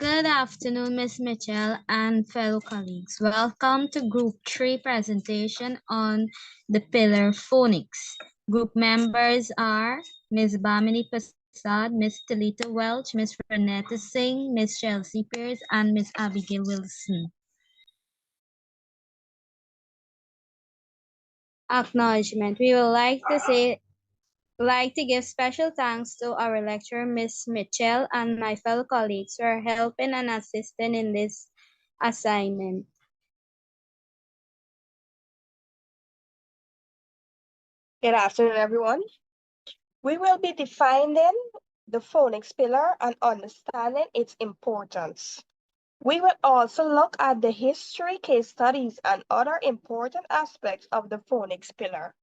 Good afternoon, Ms. Mitchell and fellow colleagues. Welcome to Group 3 presentation on the pillar phonics. Group members are Ms. Bamini Prasad, Ms. Talita Welch, Ms. Renetta Singh, Ms. Chelsea Pierce, and Ms. Abigail Wilson. Acknowledgement. We would like to give special thanks to our lecturer, Ms. Mitchell, and my fellow colleagues for helping and assisting in this assignment. Good afternoon, everyone. We will be defining the phonics pillar and understanding its importance. We will also look at the history, case studies, and other important aspects of the phonics pillar.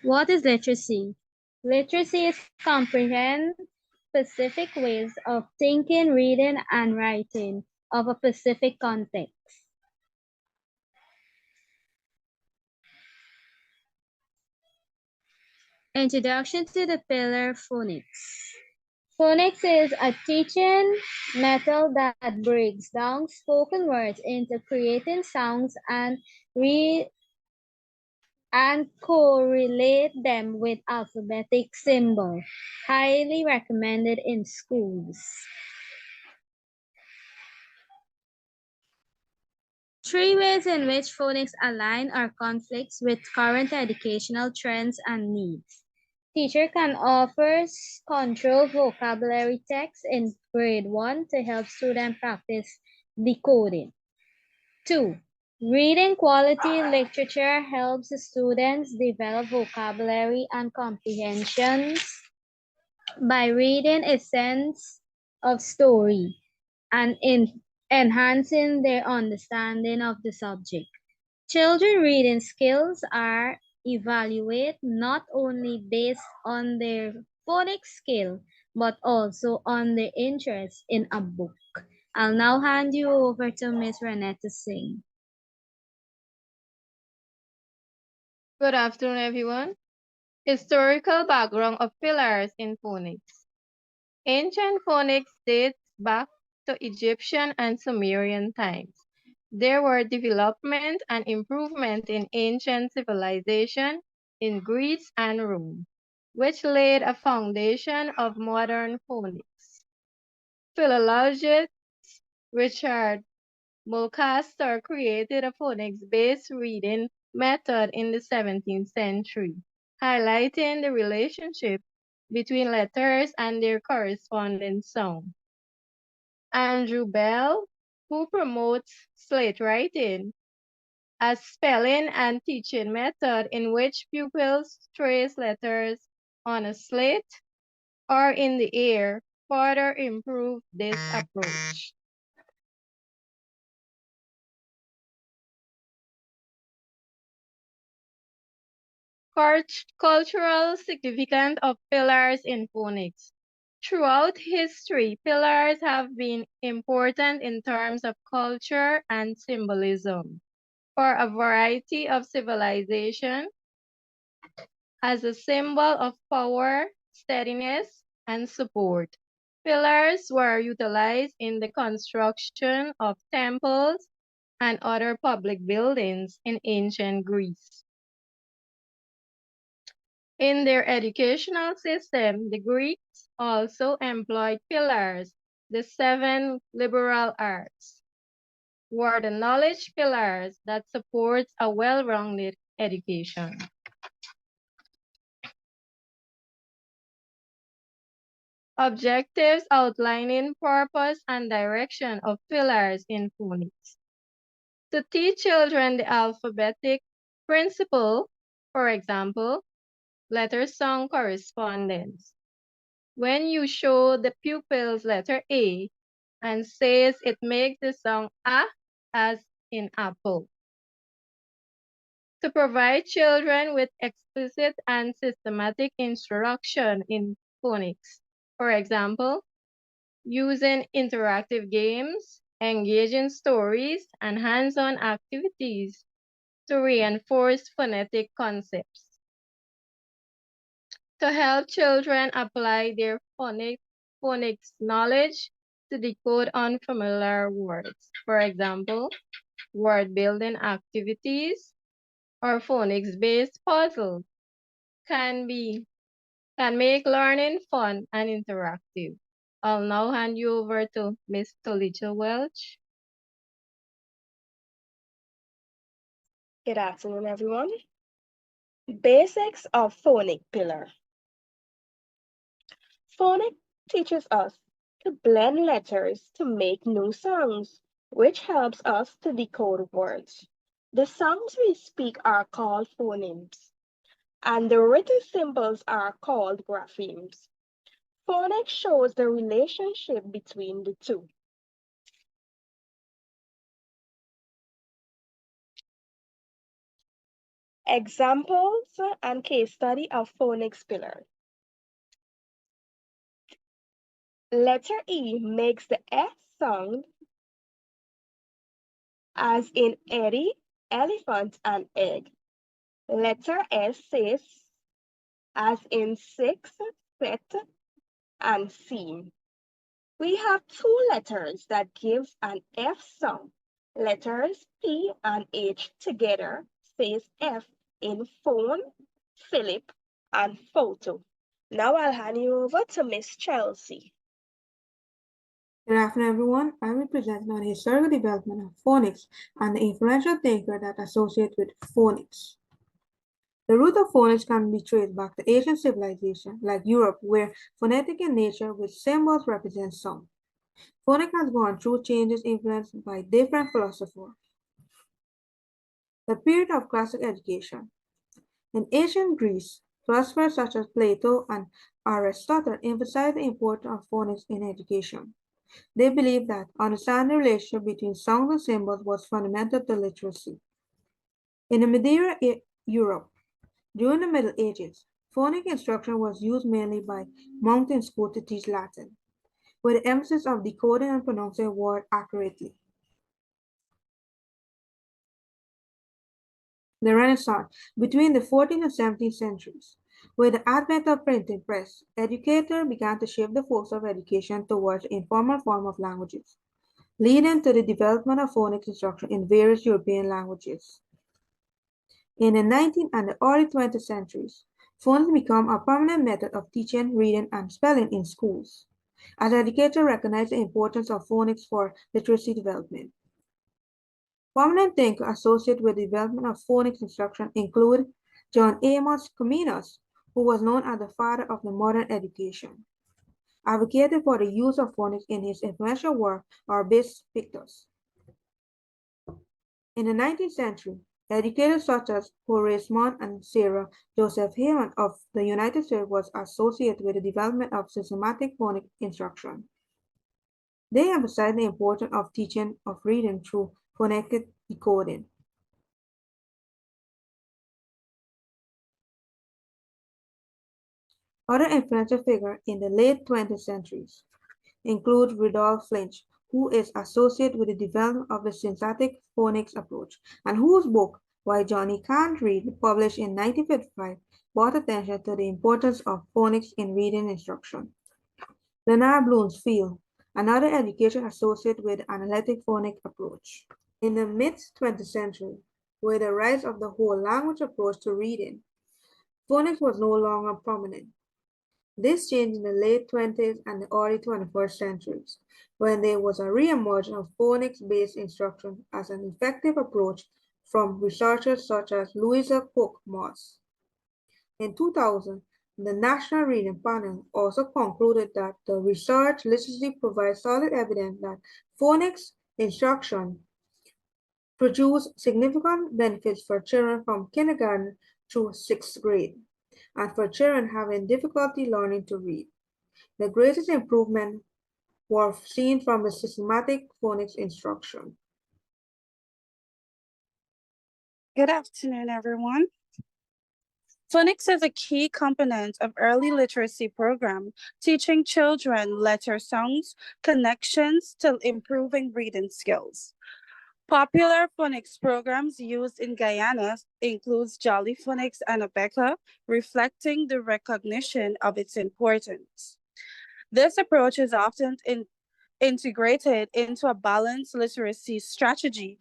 What is literacy? Literacy is comprehend specific ways of thinking, reading, and writing of a specific context. Introduction to the pillar phonics. Phonics is a teaching method that breaks down spoken words into creating sounds and correlate them with alphabetic symbols. Highly recommended in schools. Three ways in which phonics align or conflicts with current educational trends and needs. Teacher can offer controlled vocabulary text in grade 1 to help students practice decoding. 2. Reading quality literature helps students develop vocabulary and comprehensions by reading a sense of story and enhancing their understanding of the subject. Children reading skills are evaluated not only based on their phonics skill, but also on their interest in a book. I'll now hand you over to Ms. Renetta Singh. Good afternoon, everyone. Historical background of pillars in phonics. Ancient phonics dates back to Egyptian and Sumerian times. There were development and improvement in ancient civilization in Greece and Rome, which laid a foundation of modern phonics. Philologist Richard Mulcaster created a phonics-based reading method in the 17th century, highlighting the relationship between letters and their corresponding sound. Andrew Bell, who promotes slate writing, a spelling and teaching method in which pupils trace letters on a slate or in the air, further improved this approach. Cultural significance of pillars in phonics. Throughout history, pillars have been important in terms of culture and symbolism for a variety of civilizations as a symbol of power, steadiness, and support. Pillars were utilized in the construction of temples and other public buildings in ancient Greece. In their educational system, the Greeks also employed pillars. The 7 liberal arts were the knowledge pillars that supports a well-rounded education. Objectives outlining purpose and direction of pillars in phonics. To teach children the alphabetic principle, for example, letter song correspondence. When you show the pupils letter A and says it makes the sound A as in apple. To provide children with explicit and systematic instruction in phonics. For example, using interactive games, engaging stories, and hands-on activities to reinforce phonetic concepts. to help children apply their phonics knowledge to decode unfamiliar words. For example, word building activities or phonics-based puzzles can make learning fun and interactive. I'll now hand you over to Ms. Tolija Welch. Good afternoon, everyone. Basics of phonic pillar. Phonic teaches us to blend letters to make new sounds, which helps us to decode words. The sounds we speak are called phonemes, and the written symbols are called graphemes. Phonics shows the relationship between the two. Examples and case study of phonics pillar. Letter E makes the F sound, as in Eddie, elephant, and egg. Letter S says, as in six, set, and seam. We have two letters that gives an F sound. Letters P and H together says F in phone, Philip, and photo. Now I'll hand you over to Miss Chelsea. Good afternoon, everyone. I will present on the historical development of phonics and the influential thinker that associate with phonics. The root of phonics can be traced back to ancient civilization, like Europe, where phonetic in nature with symbols represent sound. Phonics has gone through changes influenced by different philosophers. The period of classic education. In ancient Greece, philosophers such as Plato and Aristotle emphasized the importance of phonics in education. They believed that understanding the relationship between sounds and symbols was fundamental to literacy. In the medieval Europe, during the Middle Ages, phonic instruction was used mainly by monks in school to teach Latin, with the emphasis of decoding and pronouncing words accurately. The Renaissance, between the 14th and 17th centuries. With the advent of printing press, educators began to shift the focus of education towards the informal form of languages, leading to the development of phonics instruction in various European languages. In the 19th and the early 20th centuries, phonics became a permanent method of teaching, reading, and spelling in schools, as educators recognized the importance of phonics for literacy development. Prominent thinkers associated with the development of phonics instruction include John Amos Comenius, who was known as the father of the modern education, advocated for the use of phonics in his influential work, Orbis Pictus. In the 19th century, educators such as Horace Mann and Sarah Joseph Heyman of the United States was associated with the development of systematic phonics instruction. They emphasized the importance of teaching of reading through phonetic decoding. Other influential figures in the late 20th centuries include Rudolf Flinch, who is associated with the development of the synthetic phonics approach, and whose book, Why Johnny Can't Read, published in 1955, brought attention to the importance of phonics in reading instruction. Leonard Bloomfield, another education associated with the analytic phonics approach. In the mid-20th century, with the rise of the whole language approach to reading, phonics was no longer prominent. This changed in the late 20th and the early 21st centuries, when there was a re-emergence of phonics-based instruction as an effective approach from researchers such as Louisa Cook Moss. In 2000, the National Reading Panel also concluded that the research literacy provides solid evidence that phonics instruction produce significant benefits for children from kindergarten through sixth grade, and for children having difficulty learning to read. The greatest improvement were seen from the systematic phonics instruction. Good afternoon, everyone. Phonics is a key component of early literacy program, teaching children letter sounds, connections to improving reading skills. Popular phonics programs used in Guyana includes Jolly Phonics and Abeka, reflecting the recognition of its importance. This approach is often integrated into a balanced literacy strategy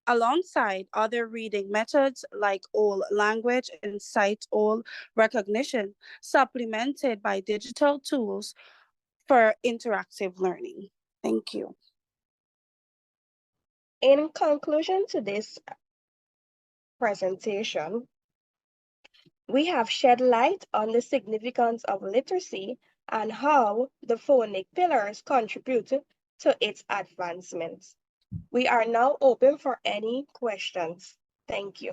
alongside other reading methods like old language and sight old recognition, supplemented by digital tools for interactive learning. Thank you. In conclusion to this presentation, we have shed light on the significance of literacy and how the phonic pillars contribute to its advancement. We are now open for any questions. Thank you.